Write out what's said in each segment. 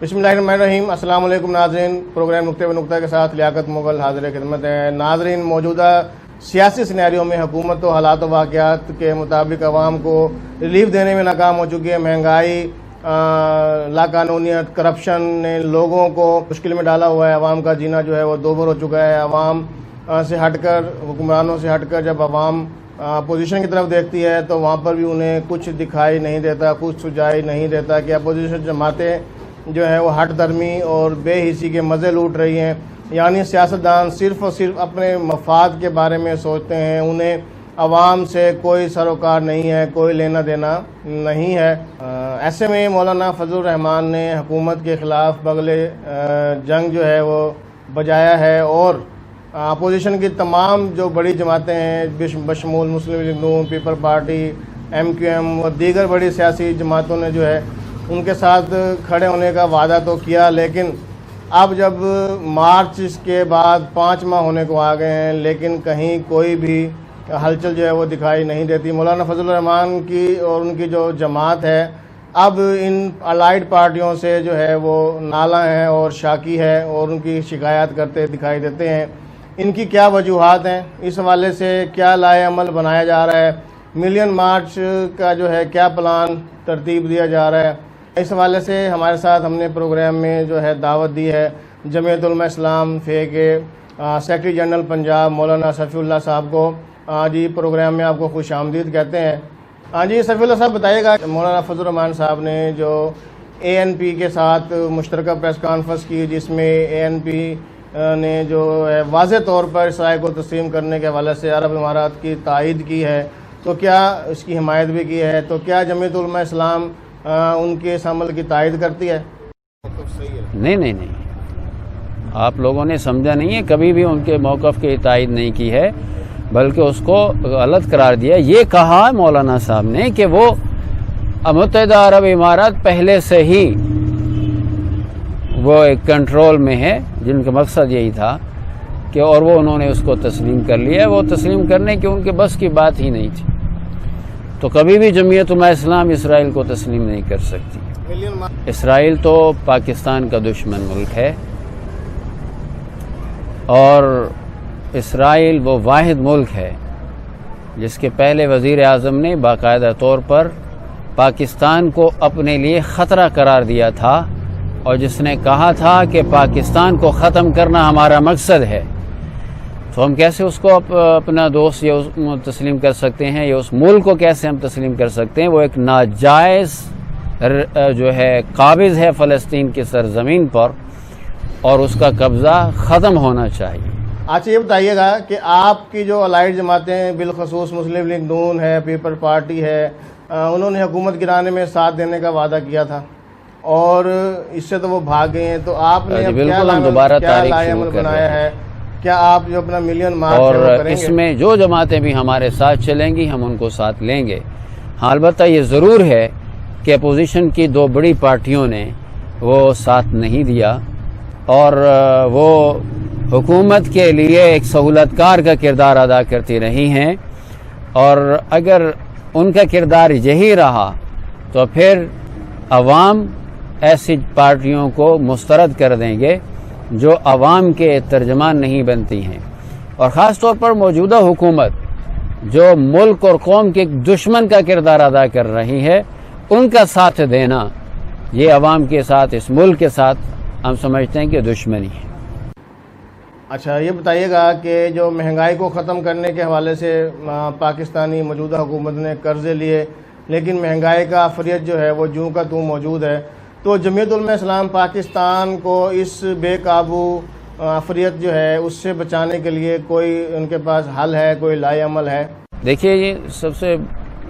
بسم اللہ الرحمن الرحیم۔ السلام علیکم ناظرین، پروگرام نقطہ بنقطہ کے ساتھ لیاقت مغل حاضر خدمت ہے۔ ناظرین، موجودہ سیاسی سینیریو میں حکومت و حالات و واقعات کے مطابق عوام کو ریلیف دینے میں ناکام ہو چکی ہے۔ مہنگائی، لاقانونیت، کرپشن نے لوگوں کو مشکل میں ڈالا ہوا ہے۔ عوام کا جینا جو ہے وہ دوبر ہو چکا ہے۔ عوام سے ہٹ کر، حکمرانوں سے ہٹ کر جب عوام اپوزیشن کی طرف دیکھتی ہے تو وہاں پر بھی انہیں کچھ دکھائی نہیں دیتا، کچھ سجائی نہیں دیتا کہ اپوزیشن جماعتیں جو ہے وہ ہٹ درمی اور بے حسی کے مزے لوٹ رہی ہیں۔ یعنی سیاستدان صرف اور صرف اپنے مفاد کے بارے میں سوچتے ہیں، انہیں عوام سے کوئی سروکار نہیں ہے، کوئی لینا دینا نہیں ہے۔ ایسے میں مولانا فضل الرحمان نے حکومت کے خلاف بغل جنگ جو ہے وہ بجایا ہے اور اپوزیشن کی تمام جو بڑی جماعتیں ہیں بشمول مسلم لیگ نون، People Party, M Q M اور دیگر بڑی سیاسی جماعتوں نے جو ہے ان کے ساتھ کھڑے ہونے کا وعدہ تو کیا، لیکن اب جب مارچ کے بعد 5 ماہ ہونے کو آ گئے ہیں لیکن کہیں کوئی بھی ہلچل جو ہے وہ دکھائی نہیں دیتی۔ مولانا فضل الرحمان کی اور ان کی جو جماعت ہے اب ان الائیڈ پارٹیوں سے جو ہے وہ نالاں ہے اور شاکی ہے اور ان کی شکایات کرتے دکھائی دیتے ہیں۔ ان کی کیا وجوہات ہیں، اس حوالے سے کیا لائحہ عمل بنایا جا رہا ہے، ملین مارچ کا جو ہے کیا پلان ترتیب دیا جا رہا ہے، اس حوالے سے ہمارے ساتھ ہم نے پروگرام میں جو ہے دعوت دی ہے جمعیت علماء اسلام فے کے سیکرٹری جنرل پنجاب مولانا صفی اللہ صاحب کو۔ جی پروگرام میں آپ کو خوش آمدید کہتے ہیں۔ جی صفی اللہ صاحب بتائیے گا، مولانا فضل الرحمان صاحب نے جو اے این پی کے ساتھ مشترکہ پریس کانفرنس کی جس میں اے این پی نے جو ہے واضح طور پر اسرائیل کو تسلیم کرنے کے حوالے سے عرب امارات کی تائید کی ہے، تو کیا اس کی حمایت بھی کی ہے، تو کیا جمعیت علماء اسلام ان کے اس عمل کی تائید کرتی ہے؟ نہیں، آپ لوگوں نے سمجھا نہیں ہے، کبھی بھی ان کے موقف کی تائید نہیں کی ہے بلکہ اس کو غلط قرار دیا۔ یہ کہا مولانا صاحب نے کہ وہ متحدہ عرب امارات پہلے سے ہی وہ ایک کنٹرول میں ہے، جن کا مقصد یہی تھا کہ اور وہ انہوں نے اس کو تسلیم کر لیا۔ وہ تسلیم کرنے کی ان کے بس کی بات ہی نہیں تھی، تو کبھی بھی جمعیت علماء اسلام اسرائیل کو تسلیم نہیں کر سکتی۔ اسرائیل تو پاکستان کا دشمن ملک ہے اور اسرائیل وہ واحد ملک ہے جس کے پہلے وزیر اعظم نے باقاعدہ طور پر پاکستان کو اپنے لیے خطرہ قرار دیا تھا اور جس نے کہا تھا کہ پاکستان کو ختم کرنا ہمارا مقصد ہے۔ تو ہم کیسے اس کو اپنا دوست یا تسلیم کر سکتے ہیں، یا اس ملک کو کیسے ہم تسلیم کر سکتے ہیں؟ وہ ایک ناجائز جو ہے قابض ہے فلسطین کی سرزمین پر اور اس کا قبضہ ختم ہونا چاہیے۔ اچھا یہ بتائیے گا کہ آپ کی جو الائیڈ جماعتیں بالخصوص مسلم لیگ نون ہے، پیپل پارٹی ہے، انہوں نے حکومت گرانے میں ساتھ دینے کا وعدہ کیا تھا اور اس سے تو وہ بھاگ گئے ہیں، تو آپ نے کیا لائحہ عمل بنایا ہے؟ کیا آپ جو اپنا ملین مارچ اور کریں گے؟ اس میں جو جماعتیں بھی ہمارے ساتھ چلیں گی ہم ان کو ساتھ لیں گے۔ ہاں البتہ یہ ضرور ہے کہ اپوزیشن کی 2 بڑی پارٹیوں نے وہ ساتھ نہیں دیا اور وہ حکومت کے لیے ایک سہولت کار کا کردار ادا کرتی رہی ہیں، اور اگر ان کا کردار یہی رہا تو پھر عوام ایسی پارٹیوں کو مسترد کر دیں گے جو عوام کے ترجمان نہیں بنتی ہیں، اور خاص طور پر موجودہ حکومت جو ملک اور قوم کے دشمن کا کردار ادا کر رہی ہے، ان کا ساتھ دینا یہ عوام کے ساتھ، اس ملک کے ساتھ ہم سمجھتے ہیں کہ دشمنی ہے۔ اچھا یہ بتائیے گا کہ جو مہنگائی کو ختم کرنے کے حوالے سے پاکستانی موجودہ حکومت نے قرضے لیے لیکن مہنگائی کا عفریت جو ہے وہ جوں کا توں موجود ہے، تو جمعیت علماء اسلام پاکستان کو اس بے قابو عفریت جو ہے اس سے بچانے کے لیے کوئی ان کے پاس حل ہے، کوئی لائحہ عمل ہے؟ دیکھیے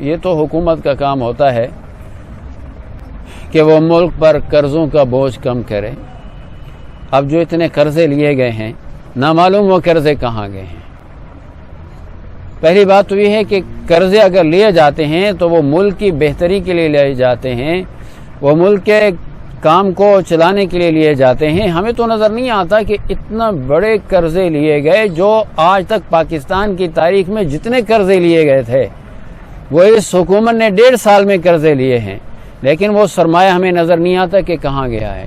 یہ تو حکومت کا کام ہوتا ہے کہ وہ ملک پر قرضوں کا بوجھ کم کرے۔ اب جو اتنے قرضے لیے گئے ہیں نامعلوم وہ قرضے کہاں گئے ہیں۔ پہلی بات تو یہ ہے کہ قرضے اگر لیے جاتے ہیں تو وہ ملک کی بہتری کے لیے لیے جاتے ہیں، وہ ملک کے کام کو چلانے کے لیے لیے جاتے ہیں۔ ہمیں تو نظر نہیں آتا کہ اتنا بڑے قرضے لیے گئے، جو آج تک پاکستان کی تاریخ میں جتنے قرضے لیے گئے تھے وہ اس حکومت نے 1.5 سال میں قرضے لیے ہیں، لیکن وہ سرمایہ ہمیں نظر نہیں آتا کہ کہاں گیا ہے۔